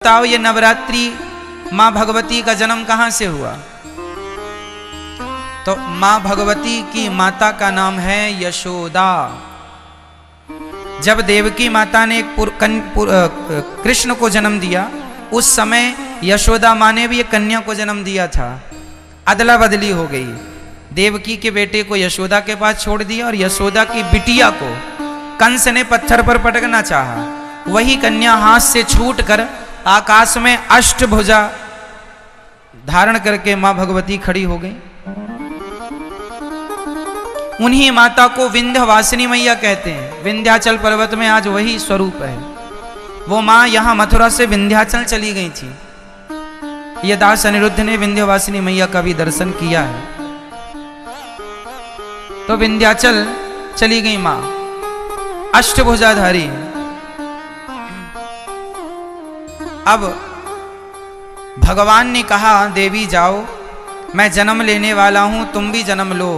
बताओ ये नवरात्रि माँ भगवती का जन्म कहाँ से हुआ? तो माँ भगवती की माता का नाम है यशोदा। जब देवकी माता ने कृष्ण को जन्म दिया, उस समय यशोदा माँ ने भी एक कन्या को जन्म दिया था। अदला बदली हो गई, देवकी के बेटे को यशोदा के पास छोड़ दिया और यशोदा की बिटिया को कंस ने पत्थर पर पटकना चाहा। वही कन्या हाथ से छूटकर आकाश में अष्टभुजा धारण करके मां भगवती खड़ी हो गई। उन्हीं माता को विंध्यवासिनी मैया कहते हैं। विंध्याचल पर्वत में आज वही स्वरूप है। वो मां यहां मथुरा से विंध्याचल चली गई थी। ये दास अनिरुद्ध ने विंध्यवासिनी मैया का भी दर्शन किया है। तो विंध्याचल चली गई मां, अष्टभुजाधारी। अब भगवान ने कहा, देवी जाओ, मैं जन्म लेने वाला हूं, तुम भी जन्म लो,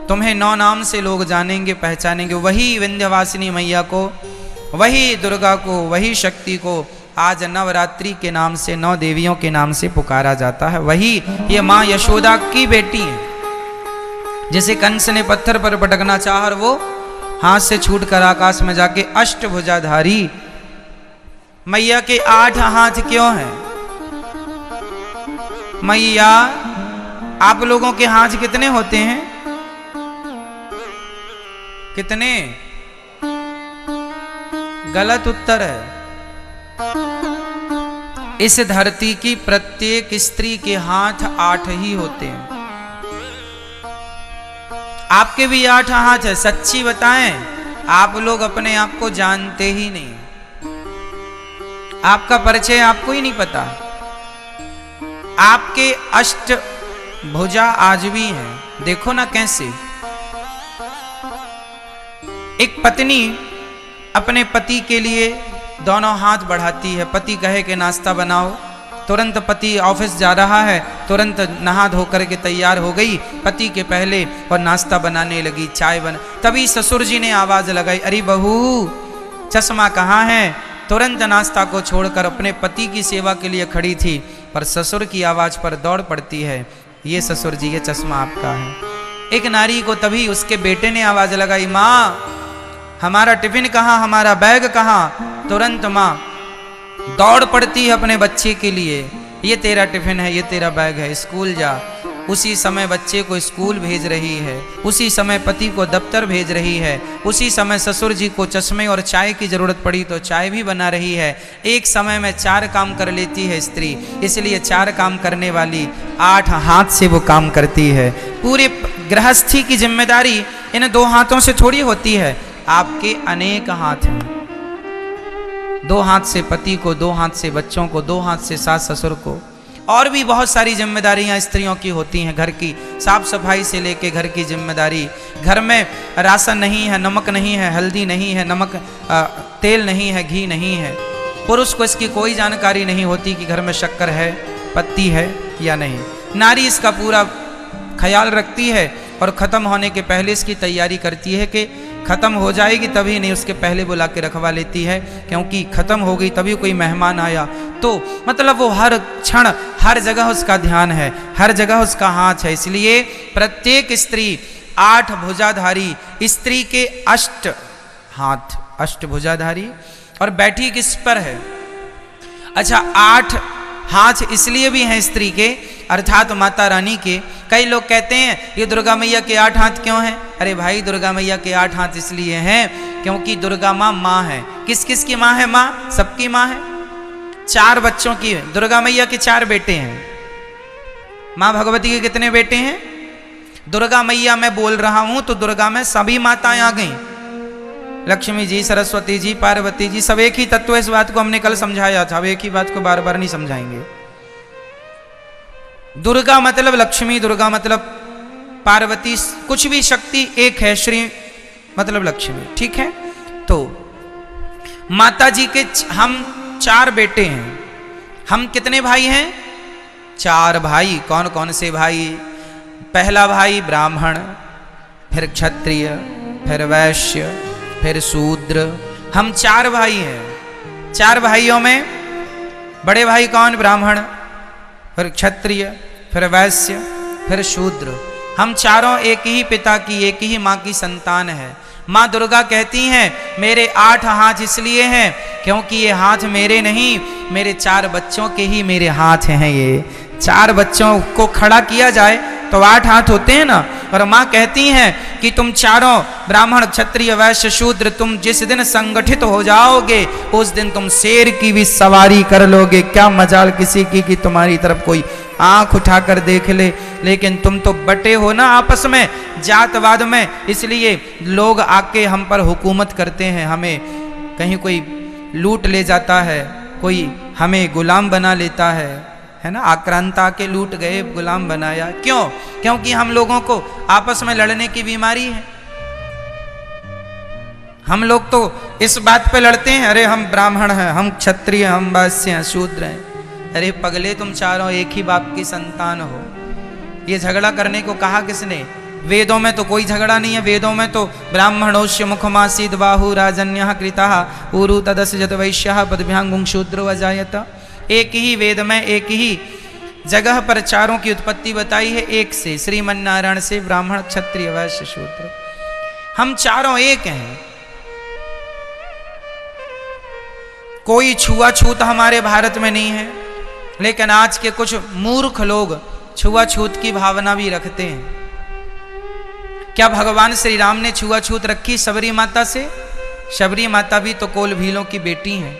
तुम्हें 9 नाम से लोग जानेंगे, पहचानेंगे। वही विंध्यवासिनी मैया को, वही दुर्गा को, वही शक्ति को आज नवरात्रि के नाम से 9 देवियों के नाम से पुकारा जाता है। वही ये माँ यशोदा की बेटी है, जिसे कंस ने पत्थर पर पटकना चाहा और वो हाथ से छूटकर आकाश में जाके अष्टभुजाधारी। मैया के 8 हाथ क्यों हैं? मैया, आप लोगों के हाथ कितने होते हैं? कितने? गलत उत्तर है। इस धरती की प्रत्येक स्त्री के हाथ 8 ही होते हैं। आपके भी 8 हाथ है। सच्ची बताएं, आप लोग अपने आप को जानते ही नहीं। आपका परिचय आपको ही नहीं पता। आपके अष्टभुजा आज भी हैं। देखो ना कैसे एक पत्नी अपने पति के लिए दोनों हाथ बढ़ाती है। पति कहे कि नाश्ता बनाओ, तुरंत पति ऑफिस जा रहा है, तुरंत नहा धो करके तैयार हो गई पति के पहले और नाश्ता बनाने लगी, चाय बना। तभी ससुर जी ने आवाज लगाई, अरे बहू, चश्मा कहाँ है? तुरंत नाश्ता को छोड़कर अपने पति की सेवा के लिए खड़ी थी, पर ससुर की आवाज पर दौड़ पड़ती है, ये ससुर जी, ये चश्मा आपका है। एक नारी को तभी उसके बेटे ने आवाज लगाई, माँ हमारा टिफिन कहाँ, हमारा बैग कहाँ? तुरंत माँ दौड़ पड़ती है अपने बच्चे के लिए, ये तेरा टिफिन है, ये तेरा बैग है, स्कूल जा। उसी समय बच्चे को स्कूल भेज रही है, उसी समय पति को दफ्तर भेज रही है, उसी समय ससुर जी को चश्मे और चाय की जरूरत पड़ी तो चाय भी बना रही है। एक समय में 4 काम कर लेती है स्त्री, इसलिए 4 काम करने वाली 8 हाथ से वो काम करती है। पूरे गृहस्थी की जिम्मेदारी इन 2 हाथों से थोड़ी होती है। आपके अनेक हाथ हैं। 2 हाथ से पति को, 2 हाथ से बच्चों को, 2 हाथ से सास ससुर को, और भी बहुत सारी जिम्मेदारियां स्त्रियों की होती हैं। घर की साफ सफाई से लेके घर की जिम्मेदारी। घर में राशन नहीं है, नमक नहीं है, हल्दी नहीं है, नमक तेल नहीं है, घी नहीं है। पुरुष को इसकी कोई जानकारी नहीं होती कि घर में शक्कर है, पत्ती है या नहीं। नारी इसका पूरा ख्याल रखती है और ख़त्म होने के पहले इसकी तैयारी करती है कि ख़त्म हो जाएगी तभी नहीं, उसके पहले बुला के रखवा लेती है, क्योंकि ख़त्म हो गई तभी कोई मेहमान आया तो मतलब वो हर क्षण हर जगह उसका ध्यान है, हर जगह उसका हाथ है। इसलिए प्रत्येक स्त्री 8 भुजाधारी स्त्री के 8 हाथ, अष्टभुजाधारी। और बैठी किस पर है? अच्छा, 8 हाथ इसलिए भी हैं स्त्री के, अर्थात माता रानी के। कई लोग कहते हैं ये दुर्गा मैया के 8 हाथ क्यों हैं? अरे भाई, दुर्गा मैया के 8 हाथ इसलिए हैं क्योंकि दुर्गा माँ है। किस किस की माँ है? माँ सबकी माँ है। 4 बच्चों की दुर्गा मैया के 4 बेटे हैं। माँ भगवती के कितने बेटे हैं? दुर्गा मैया मैं बोल रहा हूं तो दुर्गा में सभी माताएं आ गई। लक्ष्मी जी, सरस्वती जी, पार्वती जी, सब एक ही तत्व। इस बात को हमने कल समझाया था, अब एक ही बात को बार बार नहीं समझाएंगे। दुर्गा मतलब लक्ष्मी, दुर्गा मतलब पार्वती, कुछ भी शक्ति एक है। श्री मतलब लक्ष्मी, ठीक है। तो माता जी के हम 4 बेटे हैं। हम कितने भाई हैं? 4 भाई। कौन कौन से भाई? पहला भाई ब्राह्मण, फिर क्षत्रिय, फिर वैश्य, फिर शूद्र। हम 4 भाई हैं। 4 भाइयों में बड़े भाई कौन? ब्राह्मण, फिर क्षत्रिय, फिर वैश्य, फिर शूद्र। हम चारों एक ही पिता की, एक ही माँ की संतान है। माँ दुर्गा कहती हैं मेरे 8 हाथ इसलिए हैं क्योंकि ये हाथ मेरे नहीं, मेरे 4 बच्चों के ही मेरे हाथ हैं। ये 4 बच्चों को खड़ा किया जाए तो 8 हाथ होते हैं ना। और माँ कहती हैं कि तुम चारों ब्राह्मण, क्षत्रिय, वैश्य, शूद्र, तुम जिस दिन संगठित हो जाओगे उस दिन तुम शेर की भी सवारी कर लोगे। क्या मजाल किसी की कि तुम्हारी तरफ कोई आंख उठाकर देख ले। लेकिन तुम तो बटे हो ना आपस में, जातवाद में, इसलिए लोग आके हम पर हुकूमत करते हैं। हमें कहीं कोई लूट ले जाता है, कोई हमें गुलाम बना लेता है ना। आक्रांता के लूट गए, गुलाम बनाया। क्यों? क्योंकि हम लोगों को आपस में लड़ने की बीमारी है। हम लोग तो इस बात पे लड़ते हैं, अरे हम ब्राह्मण हैं, हम क्षत्रिय, हम वैश्य हैं, शूद्र हैं। अरे पगले, तुम चारों एक ही बाप की संतान हो। ये झगड़ा करने को कहा किसने? वेदों में तो कोई झगड़ा नहीं है। वेदों में तो ब्राह्मणोश्य मुखमासीद बाहु राजन्यः कृतः ऊरु तदस्यत वैश्यः पदभ्यां शूद्रो अजायत। एक ही वेद में एक ही जगह पर चारों की उत्पत्ति बताई है, एक से, श्रीमन्नारायण से, ब्राह्मण, क्षत्रिय, वैश्य, शूद्र। हम चारों एक हैं। कोई छुआछूत हमारे भारत में नहीं है। लेकिन आज के कुछ मूर्ख लोग छुआछूत की भावना भी रखते हैं। क्या भगवान श्री राम ने छुआछूत रखी शबरी माता से? शबरी माता भी तो कोल भीलों की बेटी हैं।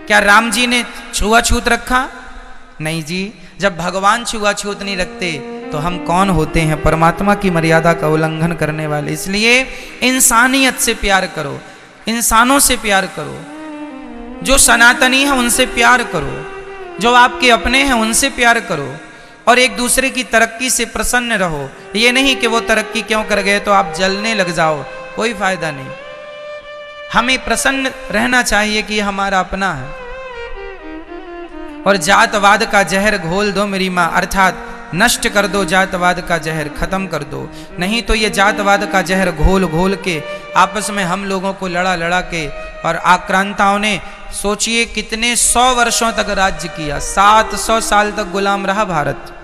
क्या राम जी ने छुआछूत रखा? नहीं जी। जब भगवान छुआछूत नहीं रखते तो हम कौन होते हैं? परमात्मा की मर्यादा का उल्लंघन करने वाले। इसलिए इंसानियत से प्यार करो, इंसानों से प्यार करो, जो सनातनी है उनसे प्यार करो, जो आपके अपने हैं उनसे प्यार करो, और एक दूसरे की तरक्की से प्रसन्न रहो। ये नहीं कि वो तरक्की क्यों कर गए तो आप जलने लग जाओ, कोई फायदा नहीं। हमें प्रसन्न रहना चाहिए कि हमारा अपना है। और जातवाद का जहर घोल दो मेरी माँ, अर्थात नष्ट कर दो जातवाद का जहर, खत्म कर दो। नहीं तो ये जातवाद का जहर घोल घोल के आपस में हम लोगों को लड़ा लड़ा के, और आक्रांताओं ने सोचिए कितने 100 वर्षों तक राज्य किया। 700 साल तक गुलाम रहा भारत।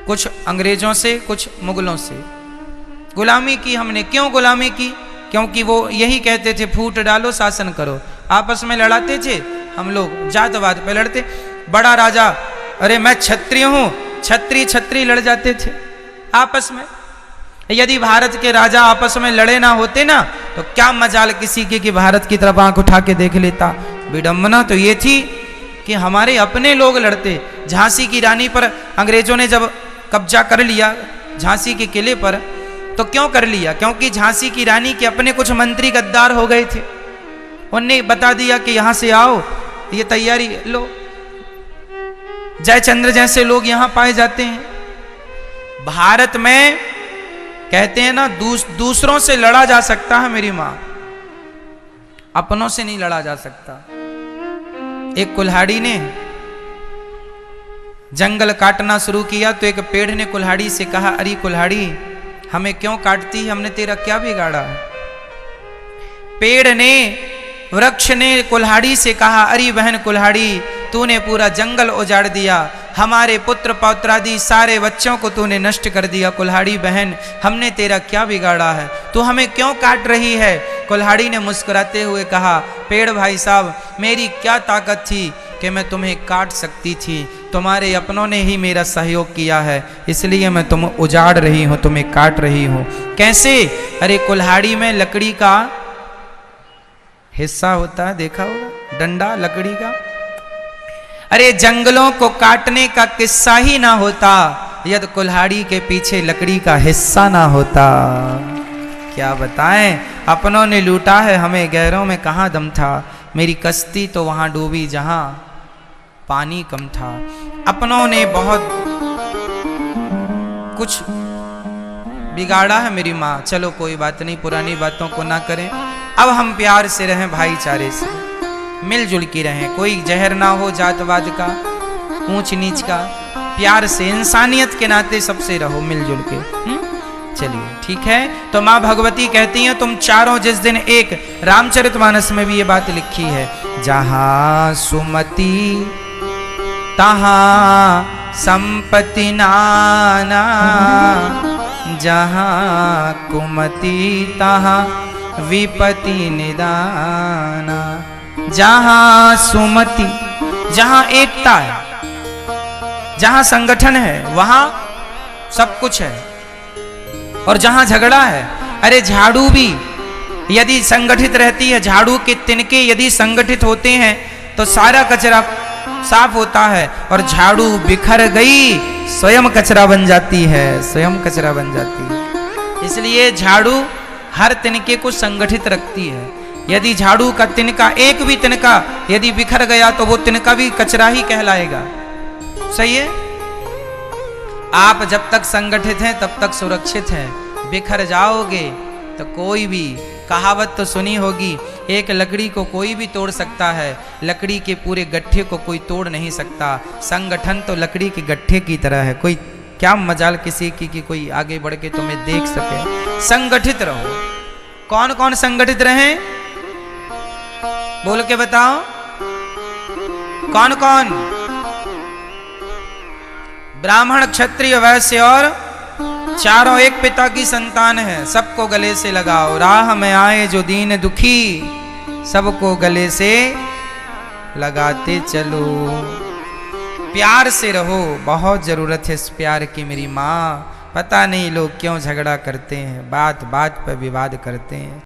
कुछ अंग्रेजों से, कुछ मुगलों से गुलामी की हमने। क्यों गुलामी की? क्योंकि वो यही कहते थे फूट डालो शासन करो। आपस में लड़ाते थे हम लोग, जातवाद पे लड़ते। बड़ा राजा, अरे मैं क्षत्रिय हूं, छत्री छत्री लड़ जाते थे आपस में। यदि भारत के राजा आपस में लड़े ना होते ना तो क्या मजाल किसी की कि भारत की तरफ आंख उठा के देख लेता। विडंबना तो ये थी कि हमारे अपने लोग लड़ते। झांसी की रानी पर अंग्रेजों ने जब कब्जा कर लिया, झांसी के किले पर, तो क्यों कर लिया? क्योंकि झांसी की रानी के अपने कुछ मंत्री गद्दार हो गए थे। उन्हें बता दिया कि यहां से आओ, ये तैयारी लो। जयचंद्र जैसे लोग यहां पाए जाते हैं। भारत में कहते हैं ना दूसरों से लड़ा जा सकता है मेरी मां, अपनों से नहीं लड़ा जा सकता। एक कुल्हाड़ी ने जंगल काटना शुरू किया तो एक पेड़ ने कुल्हाड़ी से कहा, अरे कुल्हाड़ी हमें क्यों काटती है, हमने तेरा क्या बिगाड़ा है? पेड़ ने, वृक्ष ने कुल्हाड़ी से कहा, अरे बहन कुल्हाड़ी तूने पूरा जंगल उजाड़ दिया, हमारे पुत्र पौत्रादि सारे बच्चों को तूने नष्ट कर दिया। कुल्हाड़ी बहन हमने तेरा क्या बिगाड़ा है, तू हमें क्यों काट रही है? कुल्हाड़ी ने मुस्कुराते हुए कहा, पेड़ भाई साहब मेरी क्या ताकत थी कि मैं तुम्हें काट सकती थी, तुम्हारे अपनों ने ही मेरा सहयोग किया है, इसलिए मैं तुम्हें उजाड़ रही हूं, तुम्हें काट रही हूं। कैसे? अरे कुल्हाड़ी में लकड़ी का हिस्सा होता है, देखा होगा, डंडा लकड़ी का। अरे जंगलों को काटने का किस्सा ही ना होता यदि कुल्हाड़ी के पीछे लकड़ी का हिस्सा ना होता। क्या बताएं, अपनों ने लूटा है हमें, गैरों में कहां दम था। मेरी कश्ती तो वहां डूबी जहां पानी कम था। अपनों ने बहुत कुछ बिगाड़ा है मेरी माँ। चलो कोई बात नहीं, पुरानी बातों को ना करें। अब हम प्यार से रहें, भाईचारे से मिलजुल के रहें। कोई जहर ना हो जातवाद का, ऊंच नीच का। प्यार से, इंसानियत के नाते सबसे रहो मिलजुल के। चलिए ठीक है। तो माँ भगवती कहती हैं तुम चारों जिस दिन एक, रामचरितमानस में भी ये बात लिखी है, जहाँ सुमति तहाँ संपत्ति नाना, जहाँ कुमति तहाँ विपत्ति निदाना। जहाँ सुमति, जहाँ एकता है, जहाँ संगठन है, वहाँ सब कुछ है। और जहाँ झगड़ा है, अरे झाड़ू भी यदि संगठित रहती है, झाड़ू के तिनके यदि संगठित होते हैं तो सारा कचरा साफ होता है, और झाड़ू बिखर गई स्वयं कचरा बन जाती है, स्वयं कचरा बन जाती है। इसलिए झाड़ू हर तिनके को संगठित रखती है। यदि झाड़ू का तिनका, एक भी तिनका यदि बिखर गया तो वो तिनका भी कचरा ही कहलाएगा। सही है। आप जब तक संगठित हैं तब तक सुरक्षित हैं, बिखर जाओगे तो कोई भी, कहावत तो सुनी होगी, एक लकड़ी को कोई भी तोड़ सकता है, लकड़ी के पूरे गट्ठे को कोई तोड़ नहीं सकता। संगठन तो लकड़ी के गट्ठे की तरह है, कोई क्या मजाल किसी की कि कोई आगे बढ़ के तुम्हें देख सके। संगठित रहो। कौन कौन संगठित रहे, बोल के बताओ, कौन कौन? ब्राह्मण, क्षत्रिय, वैश्य और चारों एक पिता की संतान है। सबको गले से लगाओ। राह में आए जो दीन दुखी, सबको गले से लगाते चलो। प्यार से रहो, बहुत जरूरत है इस प्यार की मेरी माँ। पता नहीं लोग क्यों झगड़ा करते हैं, बात बात पर विवाद करते हैं।